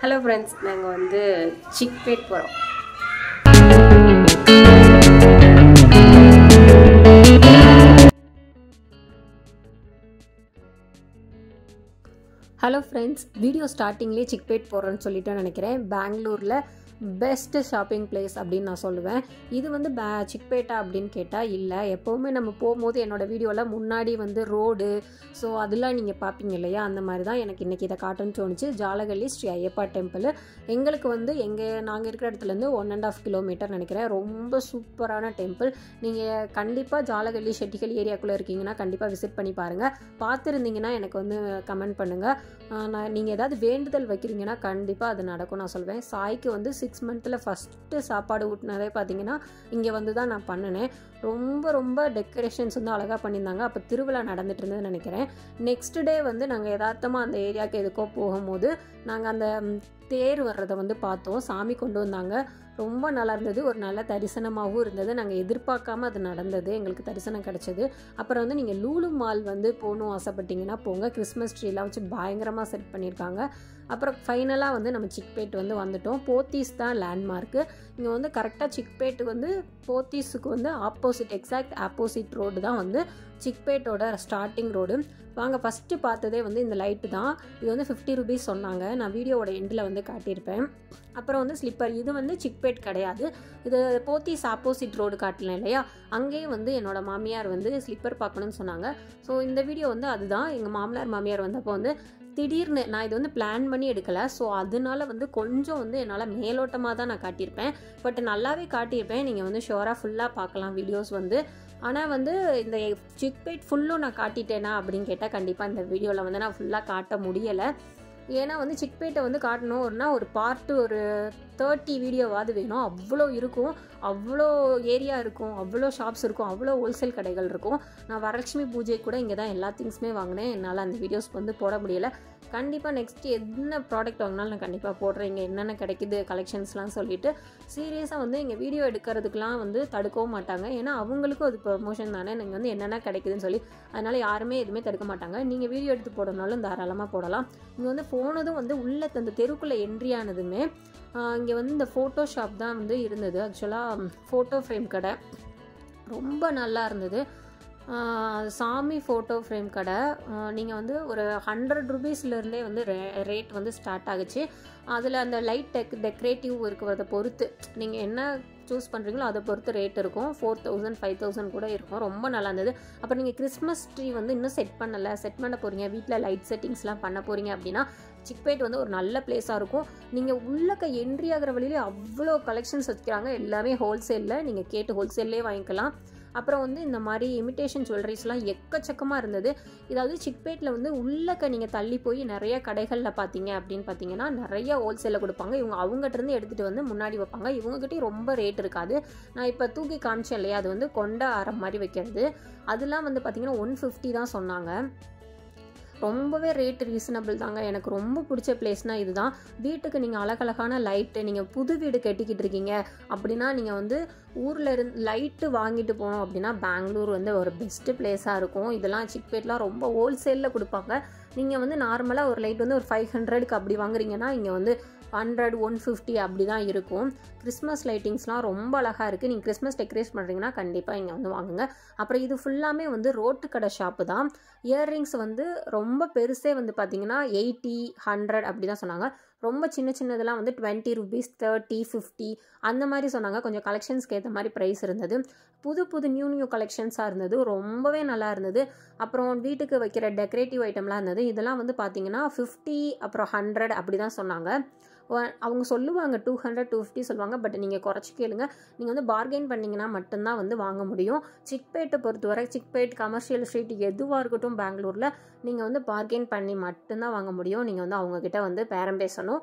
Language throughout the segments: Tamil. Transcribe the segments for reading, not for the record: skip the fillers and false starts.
ஹலோ ஃப்ரெண்ட்ஸ், நாங்கள் வந்து சிக்பேட் போகிறோம். ஹலோ ஃப்ரெண்ட்ஸ், வீடியோ ஸ்டார்டிங்லேயே சிக்பேட் போகிறோன்னு சொல்லிட்டு நினைக்கிறேன். பெங்களூரில் பெஸ்ட்டு ஷாப்பிங் பிளேஸ் அப்படின்னு நான் சொல்லுவேன். இது வந்து சிக்பேட்டா அப்படின்னு கேட்டால் இல்லை. எப்போவுமே நம்ம போகும்போது என்னோடய வீடியோவில் முன்னாடி வந்து ரோடு, ஸோ அதெல்லாம் நீங்கள் பார்ப்பீங்க இல்லையா, அந்த மாதிரி தான் எனக்கு இன்றைக்கி இதை காட்டுன்னு தோணுச்சு. ஜாலகல்லி ஸ்ரீ ஐயப்பா டெம்பிள் எங்களுக்கு வந்து நாங்கள் இருக்கிற இடத்துலேருந்து 1.5 கிலோமீட்டர் நினைக்கிறேன். ரொம்ப சூப்பரான டெம்பிள். நீங்கள் கண்டிப்பாக ஜாலகல்லி ஷெட்டிகல் ஏரியாக்குள்ளே இருக்கீங்கன்னா கண்டிப்பாக விசிட் பண்ணி பாருங்கள். பார்த்துருந்தீங்கன்னா எனக்கு வந்து கமெண்ட் பண்ணுங்கள். நீங்கள் ஏதாவது வேண்டுதல் வைக்கிறீங்கன்னா கண்டிப்பாக அது நடக்கும் நான் சொல்வேன். சாய்க்கு வந்து 6 மந்த்தில் ஃபஸ்ட்டு சாப்பாடு ஊட்டினதே பார்த்தீங்கன்னா இங்கே வந்து தான் நான் பண்ணினேன். ரொம்ப டெக்கரேஷன்ஸ் வந்து அழகாக பண்ணியிருந்தாங்க. அப்போ திருவிழா நடந்துட்டு இருந்ததுன்னு நினைக்கிறேன். நெக்ஸ்ட் டே வந்து நாங்கள் யதார்த்தமாக அந்த ஏரியாவுக்கு எதுக்கோ போகும்போது நாங்கள் அந்த தேர் வர்றதை வந்து பார்த்தோம். சாமி கொண்டு வந்தாங்க. ரொம்ப நல்லா இருந்தது. ஒரு நல்ல தரிசனமாகவும் இருந்தது. நாங்கள் எதிர்பார்க்காம அது நடந்தது. எங்களுக்கு தரிசனம் கிடச்சிது. அப்புறம் வந்து நீங்கள் லூலு மால் வந்து போகணும் ஆசைப்பட்டீங்கன்னா போங்க. கிறிஸ்மஸ் ட்ரீலாம் வச்சு பயங்கரமாக செட் பண்ணியிருக்காங்க. அப்புறம் ஃபைனலாக வந்து நம்ம சிக்பேட் வந்து வந்துட்டோம். போத்தீஸ் தான் லேண்ட்மார்க்கு. இங்கே வந்து கரெக்டாக சிக்பேட்டு வந்து போத்தீஸுக்கு வந்து எக்ஸாக்ட் ஆப்போசிட் ரோடு தான் வந்து சிக்பேட்டோட ஸ்டார்டிங் ரோடு. வாங்க, ஃபஸ்ட்டு பார்த்ததே வந்து இந்த லைட்டு தான். இது வந்து 50 rupees சொன்னாங்க. நான் வீடியோவோட எண்டில் வந்து காட்டியிருப்பேன். அப்புறம் வந்து ஸ்லிப்பர், இது வந்து சிக்பேட் கிடையாது. இது போத்தீஸ் ஆப்போசிட் ரோடு காட்டலாம் இல்லையா, அங்கேயே வந்து என்னோடய மாமியார் வந்து ஸ்லிப்பர் பார்க்கணுன்னு சொன்னாங்க. ஸோ இந்த வீடியோ வந்து அதுதான். எங்கள் மாமியார் வந்தப்போ வந்து திடீர்னு நான் இது வந்து பிளான் பண்ணி எடுக்கலை. ஸோ அதனால வந்து கொஞ்சம் வந்து என்னால் மேலோட்டமாக தான் நான் காட்டியிருப்பேன். பட் நல்லாவே காட்டியிருப்பேன். நீங்கள் வந்து ஷுவராக ஃபுல்லாக பார்க்கலாம் வீடியோஸ் வந்து. ஆனால் வந்து இந்த சிக்பேட் ஃபுல்லும் நான் காட்டிட்டேனா அப்படின்னு கேட்டால் கண்டிப்பாக இந்த வீடியோவில் வந்து நான் ஃபுல்லாக காட்ட முடியலை. ஏன்னா வந்து சிக்பேட்டை வந்து காட்டணும்னா ஒரு பார்ட்டு ஒரு 30 வீடியோவாவது வேணும். அவ்வளோ இருக்கும், அவ்வளோ ஏரியா இருக்கும், அவ்வளோ ஷாப்ஸ் இருக்கும், அவ்வளோ ஹோல்சேல் கடைகள் இருக்கும். நான் வரலட்சுமி பூஜை கூட இங்கே தான் எல்லா திங்ஸுமே வாங்கினேன். என்னால் அந்த வீடியோஸ் வந்து போட முடியலை. கண்டிப்பாக நெக்ஸ்ட்டு என்ன ப்ராடக்ட் வாங்கினாலும் நான் கண்டிப்பாக போடுறேன். இங்கே என்னென்ன கிடைக்குது கலெக்ஷன்ஸ்லாம் சொல்லிவிட்டு. சீரியஸாக வந்து எங்கள் வீடியோ எடுக்கிறதுக்கெலாம் வந்து தடுக்கவும் மாட்டாங்க. ஏன்னா அவங்களுக்கும் அது ப்ரமோஷன் தானே. நீங்கள் வந்து என்னென்ன கிடைக்குதுன்னு சொல்லி, அதனால் யாருமே எதுவுமே தடுக்க மாட்டாங்க. நீங்கள் வீடியோ எடுத்து போடணுனாலும் தாராளமாக போடலாம். இங்கே வந்து போனதும் வந்து உள்ளே அந்த தெருக்குள்ளே என்ட்ரி ஆனதுமே இங்கே வந்து இந்த ஃபோட்டோ ஷாப் தான் வந்து இருந்தது. ஆக்சுவலாக ஃபோட்டோ ஃப்ரேம் கடை ரொம்ப நல்லா இருந்தது. சாமி ஃபோட்டோ ஃப்ரேம் கடை. நீங்கள் வந்து ஒரு 100 rupeesலேருந்தே வந்து ரேட் வந்து ஸ்டார்ட் ஆகுச்சு. அதில் அந்த லைட் டெக்கரேட்டிவ் இருக்கிறத பொறுத்து நீங்கள் என்ன சூஸ் பண்ணுறீங்களோ அதை பொறுத்து ரேட் இருக்கும். 4000 5000 கூட இருக்கும். ரொம்ப நல்லா இருந்தது. அப்புறம் நீங்கள் கிறிஸ்மஸ் ட்ரீ வந்து இன்னும் செட் பண்ண போகிறீங்க, வீட்டில் லைட் செட்டிங்ஸ்லாம் பண்ண போகிறீங்க அப்படின்னா சிக்பேட் வந்து ஒரு நல்ல பிளேஸாக இருக்கும். நீங்கள் உள்ளக்க என்ட்ரி ஆகிற வழியிலே அவ்வளோ கலெக்ஷன்ஸ் வச்சுக்கிறாங்க. எல்லாமே ஹோல்சேலில். நீங்கள் கேட்டு ஹோல்சேல்லே வாங்கிக்கலாம். அப்புறம் வந்து இந்த மாதிரி இமிட்டேஷன் ஜுவல்லரிஸ்லாம் எக்கச்சக்கமாக இருந்தது. இதாவது சிக்பேட்டில் வந்து உள்ளக்க நீங்கள் தள்ளி போய் நிறைய கடைகளில் பார்த்தீங்கன்னா நிறைய ஹோல்சேலில் கொடுப்பாங்க. அவங்ககிட்டருந்து எடுத்துகிட்டு வந்து முன்னாடி வைப்பாங்க. இவங்ககிட்டயும் ரொம்ப ரேட் இருக்காது. நான் இப்போ தூக்கி காமிச்சேன் இல்லையா, அது வந்து கொண்ட ஆரம் மாதிரி வைக்கிறது. அதெல்லாம் வந்து பார்த்திங்கன்னா 150 தான் சொன்னாங்க. ரொம்பவே ரேட் ரீசனபிள் தாங்க. எனக்கு ரொம்ப பிடிச்ச பிளேஸ்னால் இதுதான். வீட்டுக்கு நீங்கள் அழகழகான லைட்டு, நீங்கள் புது வீடு கட்டிக்கிட்டு இருக்கீங்க அப்படின்னா நீங்கள் வந்து ஊரில் இருந்து லைட்டு வாங்கிட்டு போனோம் அப்படின்னா பெங்களூர் வந்து ஒரு பெஸ்ட்டு பிளேஸாக இருக்கும். இதெல்லாம் சிக்பேட்லாம் ரொம்ப ஹோல்சேலில் கொடுப்பாங்க. நீங்கள் வந்து நார்மலாக ஒரு லைட் வந்து ஒரு 500க்கு அப்படி வாங்குறீங்கன்னா இங்கே வந்து 100 150 அப்படி தான் இருக்கும். கிறிஸ்மஸ் லைட்டிங்ஸ்லாம் ரொம்ப அழகாக இருக்குது. நீங்கள் கிறிஸ்மஸ் டெக்கரேட் பண்ணுறீங்கன்னா கண்டிப்பாக இங்கே வந்து வாங்குங்க. அப்புறம் இது ஃபுல்லாமே வந்து ரோட்டு கடை ஷாப்பு தான். இயர்ரிங்ஸ் வந்து ரொம்ப பெருசே வந்து பார்த்திங்கன்னா 80 100 அப்படி தான் சொன்னாங்க. ரொம்ப சின்னதெல்லாம் வந்து 20 rupees 30 50 அந்த மாதிரி சொன்னாங்க. கொஞ்சம் கலெக்ஷன்ஸ்க்கு ஏற்ற மாதிரி ப்ரைஸ் இருந்தது. புது நியூ கலெக்ஷன்ஸாக இருந்தது. ரொம்பவே நல்லா இருந்தது. அப்புறம் வீட்டுக்கு வைக்கிற டெக்கரேட்டிவ் ஐட்டம்லாம் இருந்தது. இதெல்லாம் வந்து பார்த்திங்கன்னா 50 அப்புறம் 100 அப்படி தான் சொன்னாங்க. அவங்க சொல்லுவாங்க 200 250 சொல்லுவாங்க. பட் நீங்கள் குறைச்சி கேளுங்க. நீங்கள் வந்து பார்கெயின் பண்ணிங்கன்னா மட்டும்தான் வந்து வாங்க முடியும். சிக்பேட்டை பொறுத்தவரை சிக்பேட் கமர்ஷியல் ஸ்ட்ரீட் எதுவாக இருக்கட்டும் பெங்களூரில் நீங்கள் வந்து பார்கெயின் பண்ணி மட்டும்தான் வாங்க முடியும். நீங்கள் வந்து அவங்கக்கிட்ட வந்து பேரம் பேசணும்.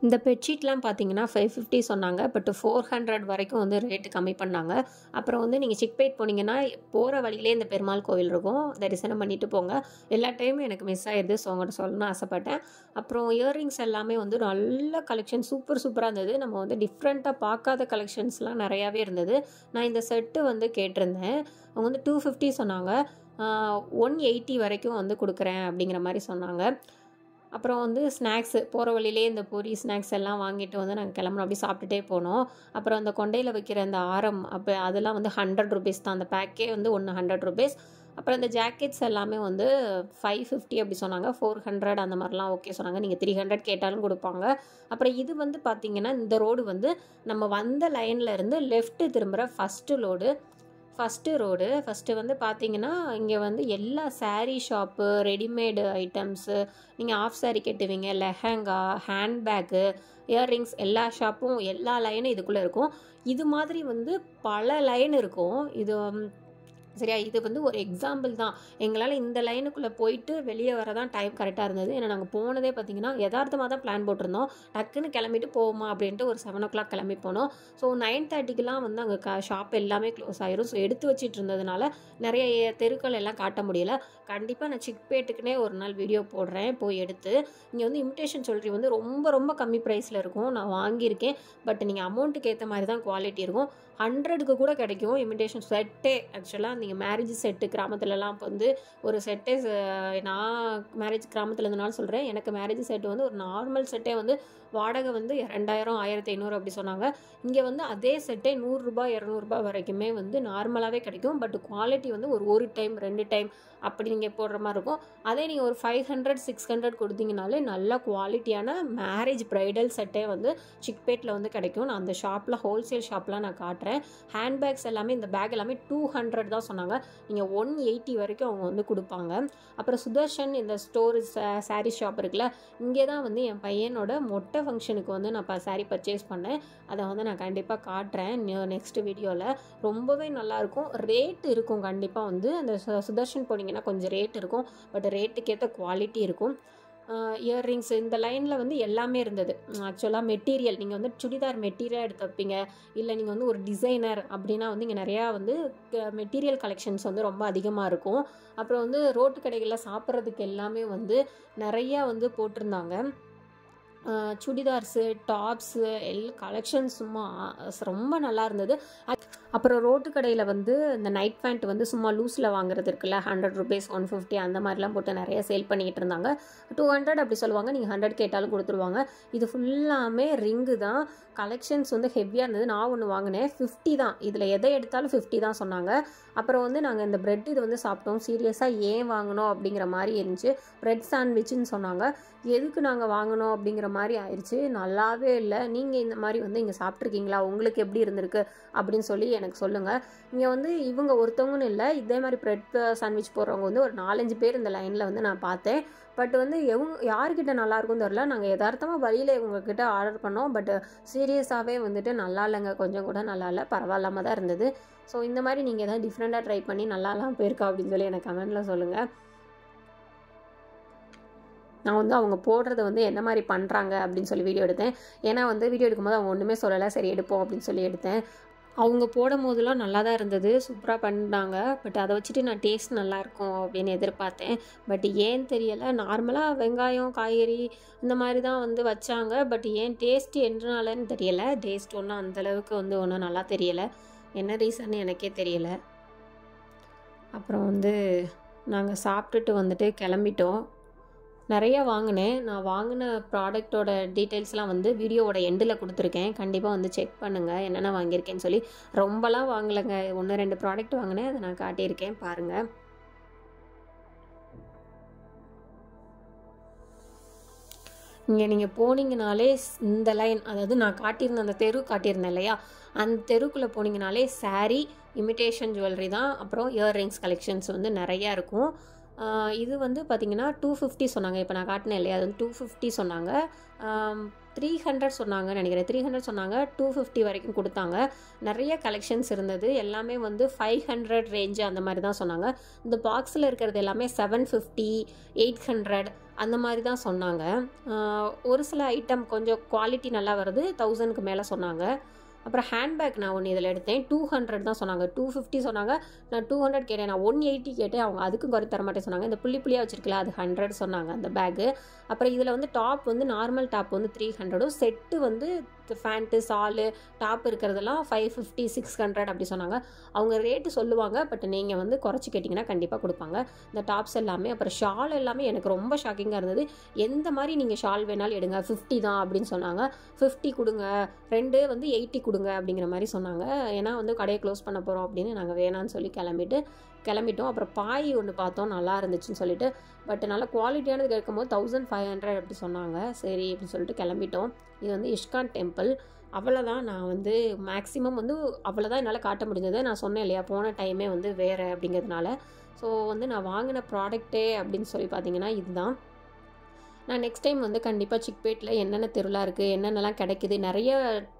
இந்த பெட்ஷீட்லாம் பார்த்தீங்கன்னா 550 சொன்னாங்க. பட் 400 வரைக்கும் வந்து ரேட்டு கம்மி பண்ணாங்க. அப்புறம் வந்து நீங்கள் சிக்பேட் போனீங்கன்னா போகிற வழியிலே இந்த பெருமாள் கோவில் இருக்கும். தரிசனம் பண்ணிட்டு போங்க. எல்லா டைமும் எனக்கு மிஸ் ஆயிடுது. ஸோ உங்கள்கிட்ட சொல்லணும்னு ஆசைப்பட்டேன். அப்புறம் இயர்ரிங்ஸ் எல்லாமே வந்து நல்ல கலெக்ஷன் சூப்பராக இருந்தது. நம்ம வந்து டிஃப்ரெண்ட்டாக பார்க்காத கலெக்ஷன்ஸ்லாம் நிறையாவே இருந்தது. நான் இந்த செட்டு வந்து கேட்டிருந்தேன். அவங்க வந்து 250 சொன்னாங்க. 180 வரைக்கும் வந்து கொடுக்குறேன் அப்படிங்கிற மாதிரி சொன்னாங்க. அப்புறம் வந்து ஸ்நாக்ஸு போகிற வழியிலே இந்த பூரி ஸ்நாக்ஸ் எல்லாம் வாங்கிட்டு வந்து நாங்கள் கிளம்புனோம். அப்படி சாப்பிட்டுட்டே போனோம். அப்புறம் அந்த கொண்டையில் வைக்கிற அந்த ஆரம் அப்போ அதெல்லாம் வந்து 100 ருபீஸ் தான். அந்த பேக்கே வந்து ஒன்று 100 ருபீஸ். அப்புறம் இந்த ஜாக்கெட்ஸ் எல்லாமே வந்து 550 அப்படி சொன்னாங்க. 400 அந்த மாதிரிலாம் ஓகே சொன்னாங்க. நீங்கள் 300 கேட்டாலும் கொடுப்பாங்க. அப்புறம் இது வந்து பார்த்திங்கன்னா இந்த ரோடு வந்து நம்ம வந்த லைனில் இருந்து லெஃப்ட்டு திரும்புகிற ஃபஸ்ட்டு வந்து பார்த்தீங்கன்னா இங்கே வந்து எல்லா சாரீ ஷாப்பு, ரெடிமேடு ஐட்டம்ஸு, நீங்கள் ஆஃப் சாரீ கட்டுவீங்க, லெஹங்கா, ஹேண்ட்பேக்கு, இயர்ரிங்ஸ் எல்லா ஷாப்பும் எல்லா லைனும் இதுக்குள்ளே இருக்கும். இது மாதிரி வந்து பல லைன் இருக்கும். இது சரியா, இது வந்து ஒரு எக்ஸாம்பிள் தான். எங்களால் இந்த லைனுக்குள்ளே போயிட்டு வெளியே வர தான் டைம் கரெக்டாக இருந்தது. ஏன்னா நாங்கள் போனதே பார்த்திங்கன்னா யதார்த்தமாக தான் பிளான் போட்டிருந்தோம். டக்குன்னு கிளம்பிட்டு போவோமா அப்படின்ட்டு ஒரு 7 o'clock கிளம்பி போனோம். ஸோ 9:30க்கெலாம் வந்து அங்கே ஷாப் எல்லாமே க்ளோஸ் ஆயிரும். ஸோ எடுத்து வச்சிட்டு இருந்ததுனால நிறைய தெருக்கள் எல்லாம் காட்ட முடியல. கண்டிப்பாக நான் சிக்பேட்டுக்குனே ஒரு நாள் வீடியோ போடுறேன் போய் எடுத்து. இங்கே வந்து இமிட்டேஷன் ஜுவல்லரி வந்து ரொம்ப கம்மி ப்ரைஸில் இருக்கும். நான் வாங்கியிருக்கேன். பட் நீங்கள் அமௌண்ட்டுக்கு ஏற்ற மாதிரி தான் குவாலிட்டி இருக்கும். 100க்கு கூட கிடைக்கும் இமிட்டேஷன் செட்டே. ஆக்சுவலாக நீங்கள் மேரேஜ் செட்டு கிராமத்துலலாம் இப்போ வந்து ஒரு செட்டே, நான் மேரேஜ் கிராமத்தில் இருந்தனால சொல்கிறேன், எனக்கு மேரேஜ் செட்டு வந்து ஒரு நார்மல் செட்டே வந்து வாடகை வந்து 2000 1500 அப்படி சொன்னாங்க. இங்கே வந்து அதே செட்டே 100 ரூபாய் 200 ரூபாய் வரைக்குமே வந்து நார்மலாகவே கிடைக்கும். பட் குவாலிட்டி வந்து ஒரு டைம் 2 டைம் அப்படி நீங்கள் போடுற மாதிரி இருக்கும். அதே நீங்கள் ஒரு 500 600 கொடுத்தீங்கனாலே நல்ல குவாலிட்டியான மேரேஜ் ப்ரைடல் செட்டே வந்து சிக்பேட்டில் வந்து கிடைக்கும். நான் அந்த ஷாப்பில் ஹோல்சேல் ஷாப்லாம் நான் காட்டுறேன். ஹேண்ட்பேக்ஸ் எல்லாமே இந்த பேக் எல்லாமே 200 தான் சொன்னாங்க. நீங்கள் 180 வரைக்கும் அவங்க வந்து கொடுப்பாங்க. அப்புறம் சுதர்ஷன் இந்த ஸ்டோர் சாரீ ஷாப் இருக்குல்ல, இங்கே தான் வந்து என் பையனோட மொட்டை ஃபங்க்ஷனுக்கு வந்து நான் சாரீ பர்ச்சேஸ் பண்ணேன். அதை வந்து நான் கண்டிப்பாக காட்டுறேன் நெக்ஸ்ட் வீடியோவில். ரொம்பவே நல்லாயிருக்கும். ரேட் இருக்கும் கண்டிப்பாக வந்து அந்த சுதர்ஷன் போனீங்கன்னா கொஞ்சம் ரேட் இருக்கும். பட் ரேட்டுக்கேற்ற குவாலிட்டி இருக்கும். இயர்ரிங்ஸ் இந்த லைனில் வந்து எல்லாமே இருந்தது. ஆக்சுவலாக மெட்டீரியல் நீங்கள் வந்து சுடிதார் மெட்டீரியல் எடுத்து வைப்பீங்க, இல்லை நீங்கள் வந்து ஒரு டிசைனர் அப்படின்னா வந்து இங்கே நிறையா வந்து மெட்டீரியல் கலெக்ஷன்ஸ் வந்து ரொம்ப அதிகமாக இருக்கும். அப்புறம் வந்து ரோட்டு கடைகளில் சாப்பிட்றதுக்கு எல்லாமே வந்து நிறையா வந்து போட்டிருந்தாங்க. சுடிதார்ஸு, டாப்ஸு கலெக்ஷன்ஸ் சும்மா ரொம்ப நல்லா இருந்தது. அப்புறம் ரோட்டு கடையில் வந்து இந்த நைட் பேண்ட் வந்து சும்மா லூஸில் வாங்குறது இருக்குல்ல, 100 ருபீஸ் 150 அந்த மாதிரிலாம் போட்டு நிறைய சேல் பண்ணிக்கிட்டு இருந்தாங்க. 200 அப்படி சொல்லுவாங்க. நீங்கள் 100 கேட்டாலும் கொடுத்துருவாங்க. இது ஃபுல்லாமே ரிங்கு தான். கலெக்ஷன்ஸ் வந்து ஹெவியாக இருந்தது. நான் ஒன்று வாங்கினேன் 50 தான். இதில் எதை எடுத்தாலும் 50 தான் சொன்னாங்க. அப்புறம் வந்து நாங்கள் இந்த ப்ரெட் இது வந்து சாப்பிட்டோம். சீரியஸாக ஏன் வாங்கினோம் அப்படிங்கிற மாதிரி இருந்துச்சு. ப்ரெட் சாண்ட்விச்சுன்னு சொன்னாங்க. எதுக்கு நாங்கள் வாங்கினோம் அப்படிங்கிற மாதிரி ஆயிடுச்சு. நல்லாவே இல்லை. நீங்கள் இந்த மாதிரி வந்து இங்கே சாப்பிட்ருக்கீங்களா, உங்களுக்கு எப்படி இருந்திருக்கு அப்படின்னு சொல்லி எனக்கு சொல்லுங்கள். இங்கே வந்து இவங்க ஒருத்தவங்கன்னு இல்லை, இதே மாதிரி ப்ரெட் சாண்ட்விச் போடுறவங்க வந்து ஒரு 4-5 பேர் இந்த லைனில் வந்து நான் பார்த்தேன். பட் வந்து யார்கிட்ட நல்லாயிருக்கும் தெரில. நாங்கள் யதார்த்தமாக வழியில் இவங்கக்கிட்ட ஆர்டர் பண்ணோம். பட் சீரியஸாகவே வந்துட்டு நல்லா இல்லைங்க, கொஞ்சம் கூட நல்லா இல்லை, பரவாயில்லாமல் தான் இருந்தது. ஸோ இந்த மாதிரி நீங்கள் எதாவது டிஃப்ரெண்ட்டாக ட்ரை பண்ணி நல்லாலாம் போயிருக்கா அப்படின்னு சொல்லி எனக்கு கமெண்ட்டில் சொல்லுங்கள். நான் வந்து அவங்க போடுறத வந்து என்ன மாதிரி பண்ணுறாங்க அப்படின்னு சொல்லி வீடியோ எடுத்தேன். ஏன்னா வந்து வீடியோ எடுக்கும்போது அவங்க ஒன்றுமே சொல்லலை, சரி எடுப்போம் அப்படின்னு சொல்லி எடுத்தேன். அவங்க போடும் போதெல்லாம் நல்லா தான் இருந்தது, சூப்பராக பண்ணாங்க. பட் அதை வச்சுட்டு நான் டேஸ்ட் நல்லாயிருக்கும் அப்படின்னு எதிர்பார்த்தேன். பட் ஏன் தெரியலை, நார்மலாக வெங்காயம் காய்கறி இந்த மாதிரி தான் வந்து வச்சாங்க. பட் ஏன் டேஸ்ட்டு என்றனாலன்னு தெரியலை. டேஸ்ட் ஒன்றும் அந்தளவுக்கு வந்து ஒன்றும் நல்லா தெரியலை. என்ன ரீசன்னு எனக்கே தெரியலை. அப்புறம் வந்து நாங்கள் சாப்பிட்டுட்டு வந்துட்டு கிளம்பிட்டோம். நிறையா வாங்கினேன். நான் வாங்கின ப்ராடக்டோட டீட்டெயில்ஸ்லாம் வந்து வீடியோவோட எண்டில் கொடுத்துருக்கேன். கண்டிப்பாக வந்து செக் பண்ணுங்கள் என்னென்ன வாங்கியிருக்கேன்னு சொல்லி. ரொம்பலாம் வாங்கலைங்க, 1-2 ப்ராடக்ட் வாங்கினேன், அதை நான் காட்டியிருக்கேன் பாருங்கள். இங்கே நீங்கள் போனீங்கனாலே இந்த லைன், அதாவது நான் காட்டியிருந்த அந்த தெரு காட்டியிருந்தேன் இல்லையா, அந்த தெருக்குள்ளே போனீங்கனாலே சாரீ, இமிட்டேஷன் ஜுவல்லரி தான். அப்புறம் இயர்ரிங்ஸ் கலெக்ஷன்ஸ் வந்து நிறையா இருக்கும். இது வந்து பார்த்திங்கன்னா 250 சொன்னாங்க. இப்போ நான் காட்டினேன் இல்லையா, அது வந்து 250 சொன்னாங்க. 300 சொன்னாங்கன்னு நினைக்கிறேன். 300 சொன்னாங்க, 250 வரைக்கும் கொடுத்தாங்க. நிறைய கலெக்ஷன்ஸ் இருந்தது. எல்லாமே வந்து 500 ரேஞ்சு அந்த மாதிரி தான் சொன்னாங்க. இந்த பாக்ஸில் இருக்கிறது எல்லாமே 750, 800 அந்த மாதிரி தான் சொன்னாங்க. ஒரு சில ஐட்டம் கொஞ்சம் குவாலிட்டி நல்லா வருது, 1000க்கு மேலே சொன்னாங்க. அப்புறம் ஹேண்ட்பேக் நான் ஒன்று இதில் எடுத்தேன், 200 தான் சொன்னாங்க. 250 சொன்னாங்க, நான் 200 கேட்டேன். நான் 180 கேட்டேன், அவங்க அதுக்கும் குறை தர மாட்டேன் சொன்னாங்க. இந்த புள்ளி புள்ளியாக வச்சுருக்கல அது 100 சொன்னாங்க அந்த பேக்கு. அப்புறம் இதில் வந்து டாப் வந்து நார்மல் டாப் வந்து 300, செட்டு வந்து ஃபேண்ட்டு சாலு டாப் இருக்கிறதெல்லாம் 550, 600 அப்படி சொன்னாங்க. அவங்க ரேட்டு சொல்லுவாங்க, பட் நீங்கள் வந்து குறைச்சி கேட்டிங்கன்னா கண்டிப்பாக கொடுப்பாங்க இந்த டாப்ஸ் எல்லாமே. அப்புறம் ஷால் எல்லாமே எனக்கு ரொம்ப ஷாக்கிங்காக இருந்தது. எந்த மாதிரி நீங்கள் ஷால் வேணாலும் எடுங்க, 50 தான் அப்படின்னு சொன்னாங்க. 50 கொடுங்க, 2 வந்து 80 கொடுங்க அப்படிங்கிற மாதிரி சொன்னாங்க. ஏன்னா வந்து கடையை க்ளோஸ் பண்ண போகிறோம் அப்படின்னு நாங்கள் வேணான்னு சொல்லி கிளம்பிட்டோம். அப்புறம் பாய் ஒன்று பார்த்தோம், நல்லா இருந்துச்சுன்னு சொல்லிட்டு, பட் நல்லா குவாலிட்டியானது கேட்கும்போது 1500 அப்படி சொன்னாங்க. சரி அப்படின்னு சொல்லிட்டு கிளம்பிட்டோம். இது வந்து இஸ்கான் டெம்பிள். அவ்வளோதான். நான் வந்து மேக்ஸிமம் வந்து அவ்வளோதான் என்னால் காட்ட முடிஞ்சது. நான் சொன்னேன் இல்லையா, போன டைமே வந்து வேறு அப்படிங்கிறதுனால. ஸோ வந்து நான் வாங்கின ப்ராடக்ட்டே அப்படின்னு சொல்லி பார்த்தீங்கன்னா இதுதான். நான் நெக்ஸ்ட் டைம் வந்து கண்டிப்பாக சிக்பேட்டில் என்னென்ன திருவிழா இருக்குது, என்னென்னலாம் கிடைக்குது, நிறைய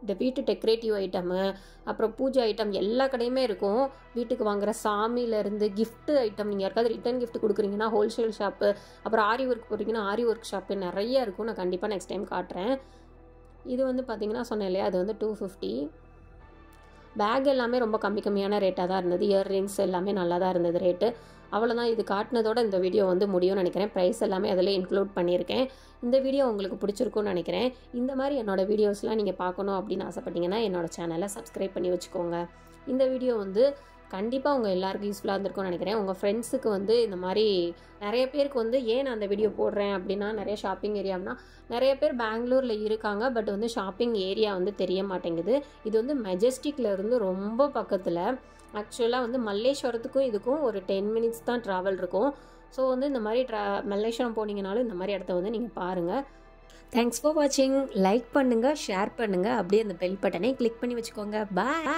இந்த வீட்டு டெக்கரேட்டிவ் ஐட்டமு, அப்புறம் பூஜை ஐட்டம் எல்லா கடையுமே இருக்கும். வீட்டுக்கு வாங்குகிற சாமியிலேருந்து கிஃப்ட்டு ஐட்டம், நீங்கள் யாருக்காவது ரிட்டன் கிஃப்ட் கொடுக்குறீங்கன்னா ஹோல்சேல் ஷாப்பு, அப்புறம் ஆரி ஒர்க் போட்டிங்கன்னா ஆரி ஒர்க் ஷாப்பு நிறைய இருக்கும். நான் கண்டிப்பாக நெக்ஸ்ட் டைம் காட்டுறேன். இது வந்து பார்த்திங்கன்னா சொன்னேன் இல்லையா, அது வந்து 250. பேக் எல்லாமே ரொம்ப கம்மியான ரேட்டாக தான் இருந்தது. இயர்ரிங்ஸ் எல்லாமே நல்லா தான் இருந்தது ரேட்டு. அவ்வளோதான். இது காட்டினதோட இந்த வீடியோ வந்து முடியும்னு நினைக்கிறேன். ப்ரைஸ் எல்லாமே அதில் இன்க்ளூட் பண்ணியிருக்கேன். இந்த வீடியோ உங்களுக்கு பிடிச்சிருக்கும்னு நினைக்கிறேன். இந்த மாதிரி என்னோடய வீடியோஸ்லாம் நீங்கள் பார்க்கணும் அப்படின்னு ஆசைப்பட்டீங்கன்னா என்னோடய சேனலை சப்ஸ்கிரைப் பண்ணி வச்சுக்கோங்க. இந்த வீடியோ வந்து கண்டிப்பாக உங்கள் எல்லாருக்கும் யூஸ்ஃபுல்லாக இருந்திருக்கும்னு நினைக்கிறேன். உங்கள் ஃப்ரெண்ட்ஸுக்கு வந்து இந்த மாதிரி நிறைய பேருக்கு வந்து ஏன் நான் அந்த வீடியோ போடுறேன் அப்படின்னா, நிறைய ஷாப்பிங் ஏரியானா நிறைய பேர் பெங்களூரில் இருக்காங்க, பட் வந்து ஷாப்பிங் ஏரியா வந்து தெரிய மாட்டேங்குது. இது வந்து மெஜஸ்டிக்கில் இருந்து ரொம்ப பக்கத்தில். ஆக்சுவலாக வந்து மல்லேஸ்வரத்துக்கும் இதுக்கும் ஒரு 10 மினிட்ஸ் தான் ட்ராவல் இருக்கும். ஸோ வந்து இந்த மாதிரி மல்லேஸ்வரம் போனீங்கனாலும் இந்த மாதிரி இடத்த வந்து நீங்கள் பாருங்கள். தேங்க்ஸ் ஃபார் வாட்சிங். லைக் பண்ணுங்கள், ஷேர் பண்ணுங்கள், அப்படியே அந்த பெல் பட்டனை கிளிக் பண்ணி வச்சுக்கோங்க. பாய்.